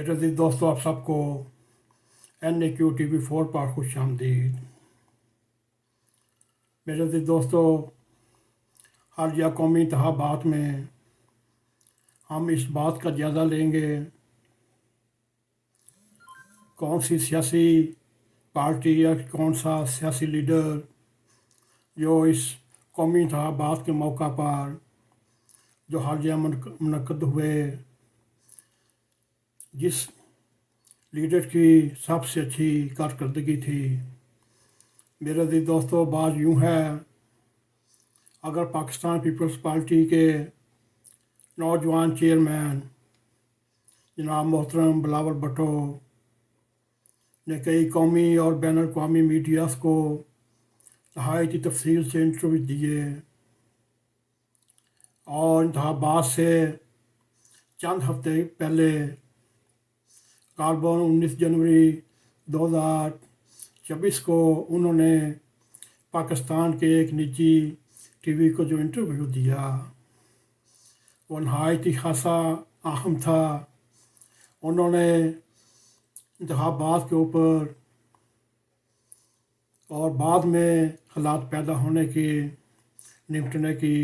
میرے عزیز دوستو، آپ سب کو N.a.q TV4 پر خوش آمدید۔ میرے عزیز دوستو، حالیہ قومی انتخابات میں ہم اس بات کا جائزہ لیں گے کون سی سیاسی پارٹی یا کون سا سیاسی لیڈر جو اس قومی انتخابات کے موقع پر جو حالیہ منعقد ہوئے، جس لیڈر کی سب سے اچھی کارکردگی تھی۔ میرے عزیز دوستو، بات یوں ہے، اگر پاکستان پیپلز پارٹی کے نوجوان چیئرمین جناب محترم بلاول بھٹو نے کئی قومی اور بین الاقوامی میڈیاز کو نہایت تفصیل سے انٹرویو دیے اور انتخابات سے چند ہفتے پہلے غالباً 19 جنوری 2024 کو انہوں نے پاکستان کے ایک نجی ٹی وی کو جو انٹرویو دیا وہ نہایت ہی خاصا اہم تھا۔ انہوں نے انتخابات کے اوپر اور بعد میں حالات پیدا ہونے کی نمٹنے کی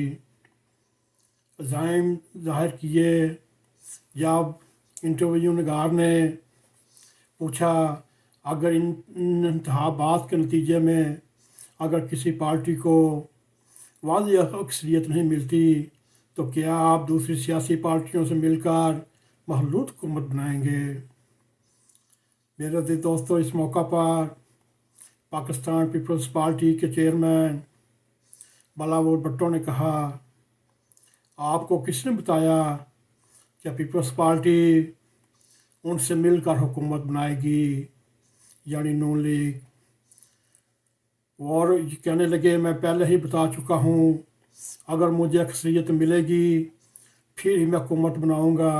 عزائم ظاہر کیے۔ جب انٹرویو نگار نے پوچھا اگر ان انتخابات کے نتیجے میں اگر کسی پارٹی کو واضح اکثریت نہیں ملتی تو کیا آپ دوسری سیاسی پارٹیوں سے مل کر محلول حکومت بنائیں گے؟ میرے عزیز دوستو، اس موقع پر پاکستان پیپلز پارٹی کے چیئرمین بلاول بھٹو نے کہا، آپ کو کس نے بتایا کہ پیپلز پارٹی ان سے مل کر حکومت بنائے گی، یعنی نون لیگ؟ اور یہ کہنے لگے، میں پہلے ہی بتا چکا ہوں، اگر مجھے اکثریت ملے گی پھر ہی میں حکومت بناؤں گا،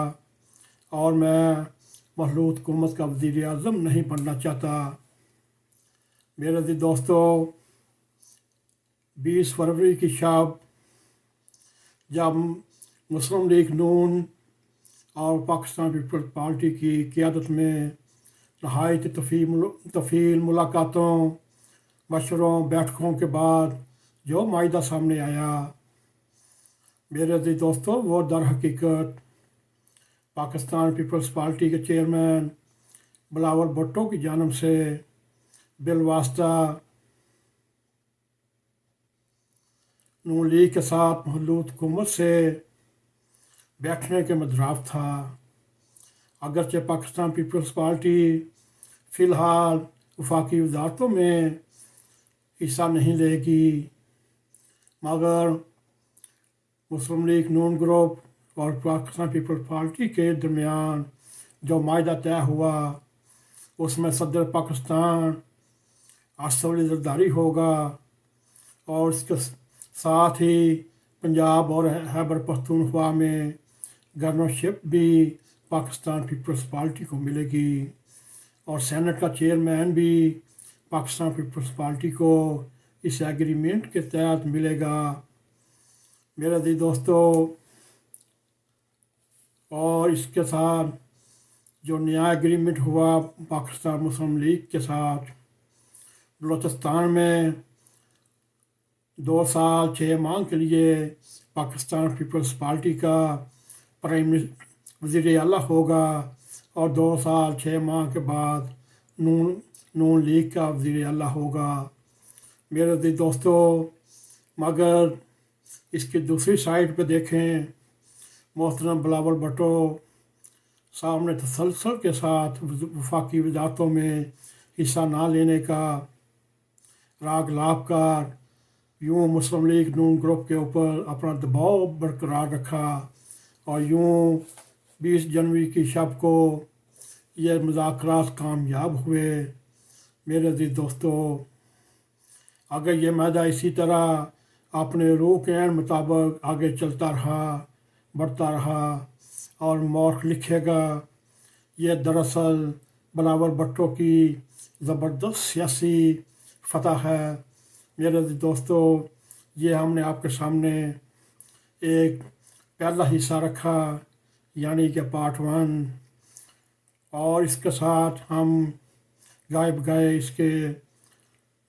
اور میں محلول حکومت کا وزیر اعظم نہیں بننا چاہتا۔ میرے عزیز دوستو، 20 فروری کی شب جب مسلم لیگ نون اور پاکستان پیپلز پارٹی کی قیادت میں نہایت طویل ملاقاتوں، مشوروں، بیٹھکوں کے بعد جو معاہدہ سامنے آیا، میرے عزیز دوستو، وہ در حقیقت پاکستان پیپلز پارٹی کے چیئرمین بلاول بھٹو کی جانب سے بالواسطہ نون لیگ کے ساتھ محلول حکومت سے بیٹھنے کے مدراف تھا۔ اگرچہ پاکستان پیپلز پارٹی فی الحال وفاقی وزارتوں میں حصہ نہیں لے گی، مگر مسلم لیگ نون گروپ اور پاکستان پیپلز پارٹی کے درمیان جو معاہدہ طے ہوا اس میں صدر پاکستان اصل زرداری ہوگا اور اس کے ساتھ ہی پنجاب اور خیبر پختونخوا میں گورنرشپ بھی پاکستان پیپلز پارٹی کو ملے گی اور سینٹ کا چیئرمین بھی پاکستان پیپلز پارٹی کو اس ایگریمنٹ کے تحت ملے گا۔ میرے عزیز دوستو، اور اس کے ساتھ جو نیا ایگریمنٹ ہوا پاکستان مسلم لیگ کے ساتھ، بلوچستان میں 2 سال 6 ماہ کے لیے پاکستان پیپلز پارٹی کا وزیر اعلیٰ ہوگا اور 2 سال 6 ماہ کے بعد نون لیگ کا وزیر اعلیٰ ہوگا۔ میرے عزیز دوستو، مگر اس کی دوسری سائڈ پہ دیکھیں، محترم بلاول بھٹو صاحب نے تسلسل کے ساتھ وفاقی وزارتوں میں حصہ نہ لینے کا راگ لاپ کر یوں مسلم لیگ نون گروپ کے اوپر اپنا دباؤ برقرار رکھا اور یوں 20 جنوری کی شب کو یہ مذاکرات کامیاب ہوئے۔ میرے عزیز دوستو، اگر یہ معاہدہ اسی طرح اپنے روح کے عین مطابق آگے چلتا رہا، بڑھتا رہا اور مورخ لکھے گا یہ دراصل بلاول بھٹو کی زبردست سیاسی فتح ہے۔ میرے عزیز دوستو، یہ ہم نے آپ کے سامنے ایک پہلا حصہ رکھا، یعنی کہ پارٹ 1، اور اس کے ساتھ ہم غائب گئے اس کے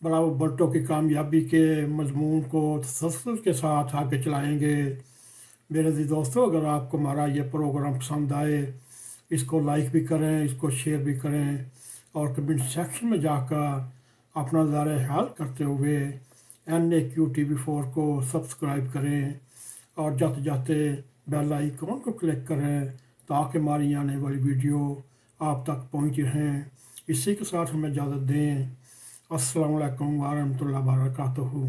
بڑاؤ بلٹوں کی کامیابی کے مضمون کو تسلسل کے ساتھ آگے چلائیں گے۔ میرے عزیز دوستو، اگر آپ کو ہمارا یہ پروگرام پسند آئے، اس کو لائک بھی کریں، اس کو شیئر بھی کریں، اور کمنٹ سیکشن میں جا کر اپنا نظر حال کرتے ہوئے N.a.q TV4 کو سبسکرائب کریں اور جاتے جاتے بیل آئیکن کو کلک کریں تاکہ ہماری آنے والی ویڈیو آپ تک پہنچ رہیں۔ اسی کے ساتھ ہمیں اجازت دیں۔ السلام علیکم ورحمۃ اللہ وبرکاتہ۔